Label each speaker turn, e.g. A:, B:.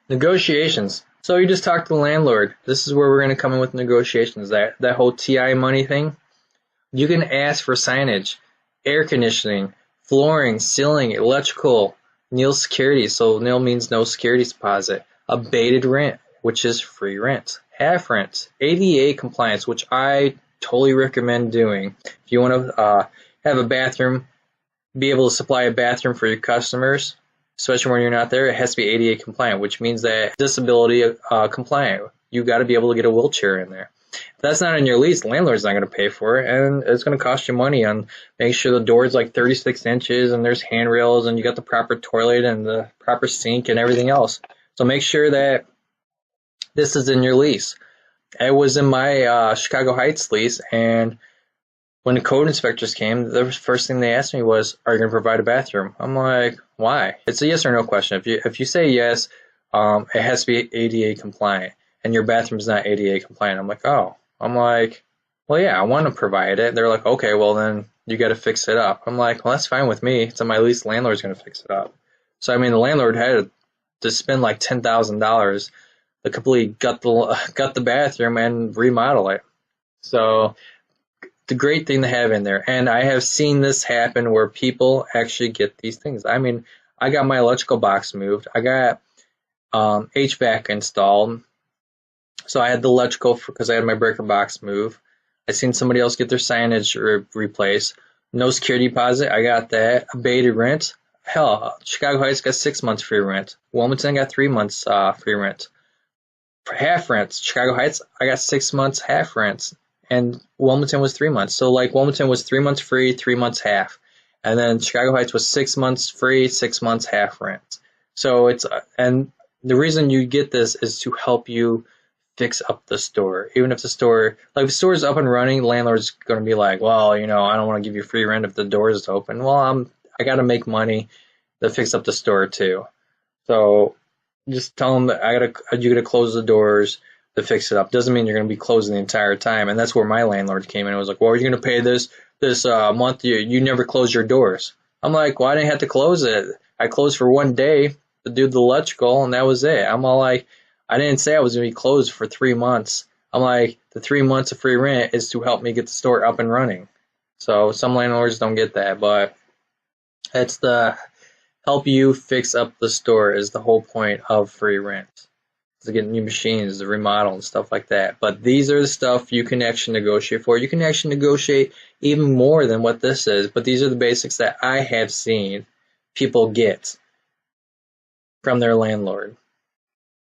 A: Negotiations. So you just talk to the landlord. This is where we're going to come in with negotiations. That whole TI money thing. You can ask for signage, air conditioning, flooring, ceiling, electrical, nil security. So nil means no security deposit. Abated rent, which is free rent. Half rent. ADA compliance, which I totally recommend doing. If you want to have a bathroom, be able to supply a bathroom for your customers, especially when you're not there, it has to be ADA compliant, which means that disability compliant. You got to be able to get a wheelchair in there. If that's not in your lease, the landlord's not going to pay for it, and it's going to cost you money on making sure the door is like 36 inches and there's handrails and you got the proper toilet and the proper sink and everything else. So make sure that this is in your lease. It was in my Chicago Heights lease, and when the code inspectors came, the first thing they asked me was, "Are you going to provide a bathroom?" I'm like, "Why?" It's a yes or no question. If you say yes, it has to be ADA compliant, and your bathroom's not ADA compliant. I'm like, "Oh." I'm like, "Well, yeah, I want to provide it." They're like, "Okay, well then you got to fix it up." I'm like, "Well, that's fine with me. It's on my lease. The landlord's going to fix it up." So I mean, the landlord had to spend like $10,000 to completely gut the bathroom and remodel it. So the great thing to have in there. And I have seen this happen where people actually get these things. I mean, I got my electrical box moved. I got HVAC installed. So I had the electrical because I had my breaker box move. I seen somebody else get their signage replaced. No security deposit. I got that. Abated rent. Hell, Chicago Heights got 6 months free rent. Wilmington got 3 months free rent. For half rent, Chicago Heights, I got 6 months half rent, and Wilmington was 3 months. So like Wilmington was 3 months free, 3 months half, and then Chicago Heights was 6 months free, 6 months half rent. So it's and the reason you get this is to help you fix up the store. Even if the store, like if the store is up and running, the landlord's going to be like, well, you know, I don't want to give you free rent if the door is open. Well, I got to make money to fix up the store too. So just tell them that you gotta close the doors to fix it up. Doesn't mean you're gonna be closing the entire time. And that's where my landlord came in and was like, well, are you gonna pay this month? You never close your doors. I'm like, well, I didn't have to close it. I closed for 1 day to do the electrical, and that was it. I'm all like, I didn't say I was gonna be closed for 3 months. I'm like, the 3 months of free rent is to help me get the store up and running. So some landlords don't get that, but it's the help you fix up the store is the whole point of free rent. To get new machines, to remodel and stuff like that. But these are the stuff you can actually negotiate for. You can actually negotiate even more than what this is, but these are the basics that I have seen people get from their landlord.